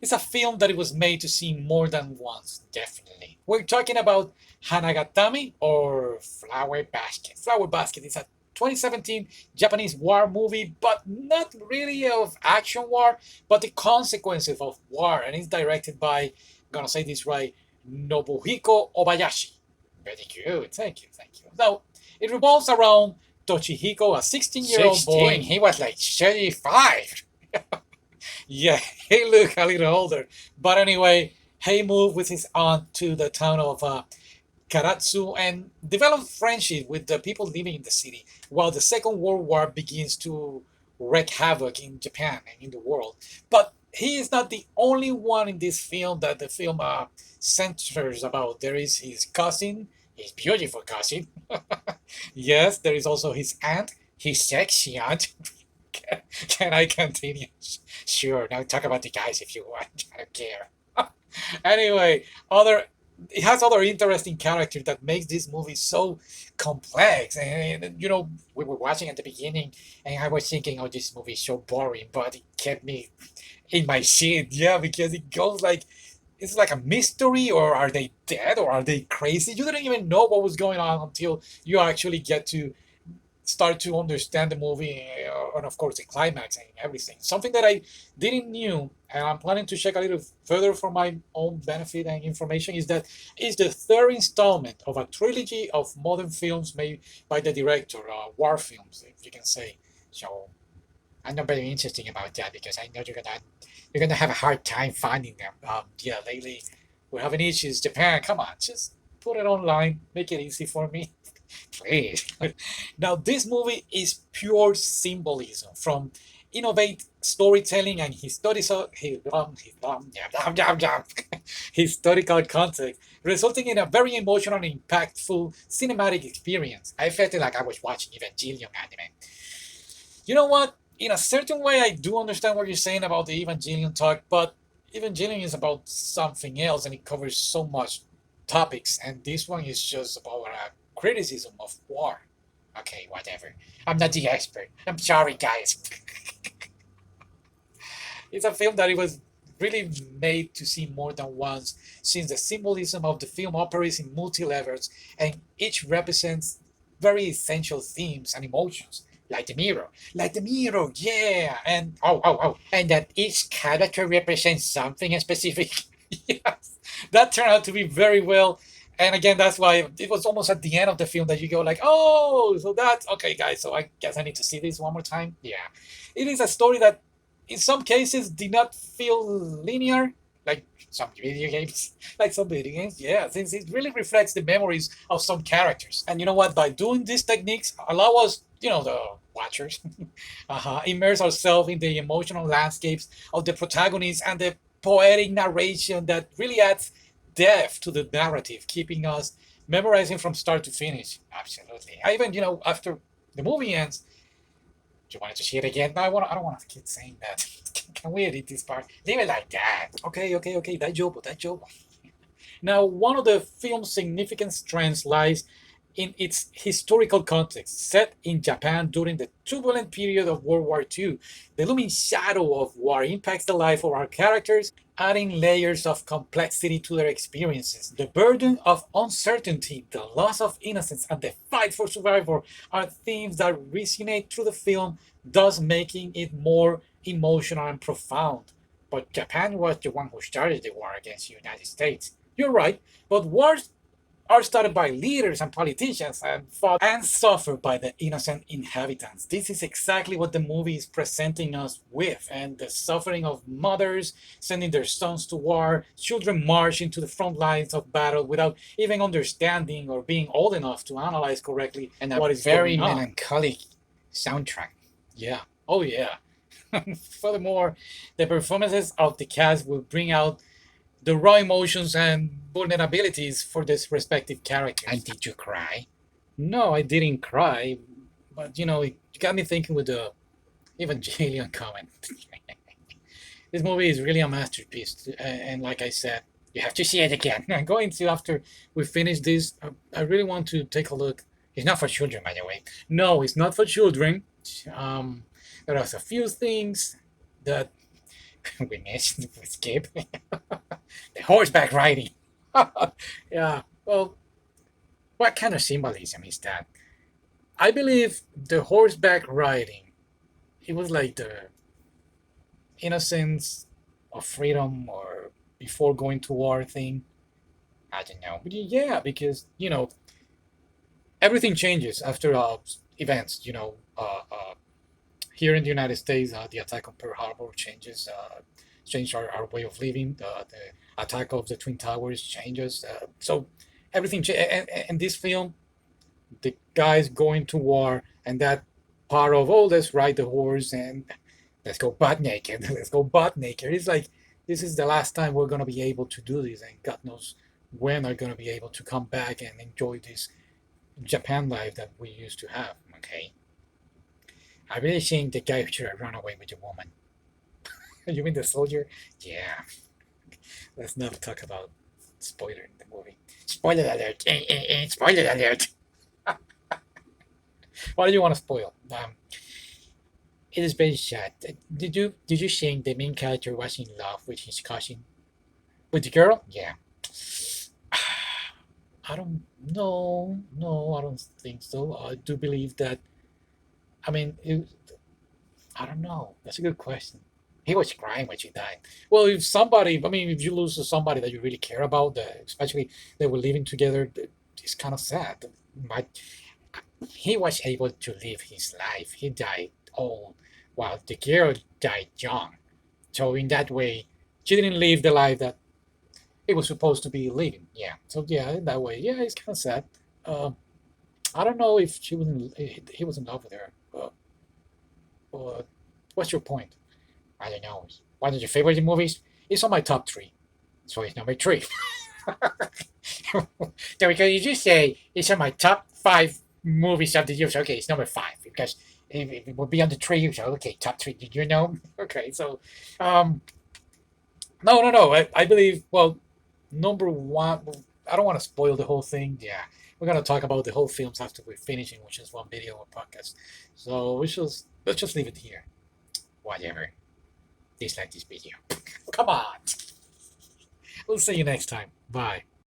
It's a film that it was made to see more than once, definitely. We're talking about Hanagatami or Flower Basket. Flower Basket is a 2017 Japanese war movie, but not really of action war, but the consequences of war. And it's directed by, I'm gonna say this right, Nobuhiko Obayashi. Very good, thank you, thank you. Now, it revolves around Toshihiko, a 16-year-old boy. He was like 35. Yeah, he looked a little older. But anyway, he moved with his aunt to the town of Karatsu and developed friendship with the people living in the city, while the Second World War begins to wreak havoc in Japan and in the world. But he is not the only one in this film that the film centers about. There is his cousin, his beautiful cousin. Yes, there is also his aunt, his sexy aunt. Can I continue? Sure. Now talk about the guys if you want. I don't care. Anyway, other it has other interesting characters that makes this movie so complex. And we were watching at the beginning, and I was thinking, "Oh, this movie is so boring," but it kept me in my seat. Yeah, because it goes like it's like a mystery, or are they dead, or are they crazy? You didn't even know what was going on until you actually get to start to understand the movie, and of course the climax and everything. Something that I didn't knew, and I'm planning to check a little further for my own benefit and information, is that it's the third installment of a trilogy of modern films made by the director, war films, if you can say. So I'm not very interested about that because I know you're gonna have a hard time finding them. Yeah, lately we're having issues. Japan, come on, just put it online, make it easy for me. Please. Now, this movie is pure symbolism from innovate storytelling and historical context, resulting in a very emotional and impactful cinematic experience. I felt like I was watching Evangelion anime. You know what? In a certain way, I do understand what you're saying about the Evangelion talk, but Evangelion is about something else and it covers so much topics, and this one is just about criticism of war. Okay, whatever. I'm not the expert. I'm sorry, guys. It's a film that it was really made to see more than once, since the symbolism of the film operates in multi levels and each represents very essential themes and emotions. Like the mirror, yeah, and and that each character represents something specific. Yes, that turned out to be very well. And again, that's why it was almost at the end of the film that you go like, oh, so that's okay, guys. So I guess I need to see this one more time. Yeah, it is a story that, in some cases, did not feel linear, like some video games, like some video games. Yeah, since it really reflects the memories of some characters. And you know what? By doing these techniques, allow us, the watchers, immerse ourselves in the emotional landscapes of the protagonists and the poetic narration that really adds depth to the narrative, keeping us memorizing from start to finish. Absolutely. I even, after the movie ends, do you want to see it again? No, I don't want to keep saying that. Can we edit this part? Leave it like that. Okay, okay, okay. That job, that job. Now, one of the film's significant strengths lies in its historical context, set in Japan during the turbulent period of World War II. The looming shadow of war impacts the life of our characters, adding layers of complexity to their experiences. The burden of uncertainty, the loss of innocence, and the fight for survival are themes that resonate through the film, thus making it more emotional and profound. But Japan was the one who started the war against the United States. You're right, but wars are started by leaders and politicians and fought and suffered by the innocent inhabitants. This is exactly what the movie is presenting us with, and the suffering of mothers sending their sons to war, children marching to the front lines of battle without even understanding or being old enough to analyze correctly and what is very going on. Melancholic soundtrack. Yeah. Oh yeah. Furthermore, the performances of the cast will bring out the raw emotions and vulnerabilities for this respective characters. And did you cry? No, I didn't cry, but it got me thinking with the Evangelion comment. This movie is really a masterpiece, and like I said, you have to see it again. I'm going to, after we finish this, I really want to take a look. It's not for children, by the way. No, it's not for children. Um, There are a few things that we mentioned. We skip the horseback riding. Yeah. Well, what kind of symbolism is that? I believe the horseback riding. It was like the innocence of freedom, or before going to war thing. I don't know. But yeah, because everything changes after events. Here in the United States, the attack on Pearl Harbor changed our way of living. The attack of the Twin Towers changes. So everything and this film, the guys going to war, and that part of, oh, let's ride the horse and let's go butt naked. Let's go butt naked. It's like this is the last time we're gonna be able to do this, and God knows when are gonna be able to come back and enjoy this Japan life that we used to have. Okay, I really think the guy should have run away with the woman. You mean the soldier? Yeah. Let's not talk about spoiler in the movie. Spoiler alert! Spoiler alert! What do you want to spoil? It is very sad. Did you think the main character was in love with his cousin, with the girl? Yeah. I don't know. No, I don't think so. I do believe that. I mean, I don't know. That's a good question. He was crying when she died. Well, if somebody, I mean, if you lose somebody that you really care about, especially they were living together, it's kind of sad. But he was able to live his life. He died old, while the girl died young. So in that way, she didn't live the life that it was supposed to be living. Yeah. So yeah, in that way, yeah, it's kind of sad. Uh, I don't know if he was in love with her. But what's your point? I don't know. One of your favorite movies? It's on my top three, so it's number three. There we go. You just say it's on my top five movies of the year. So, okay, it's number five because it would be on the three. So okay, top three. Did you know? Okay, so um, no, no, no. I believe. Well, number one. I don't want to spoil the whole thing. Yeah, we're gonna talk about the whole films after we're finishing, which is one video or podcast. So let's just leave it here. Whatever. Dislike this video. Come on. We'll see you next time. Bye.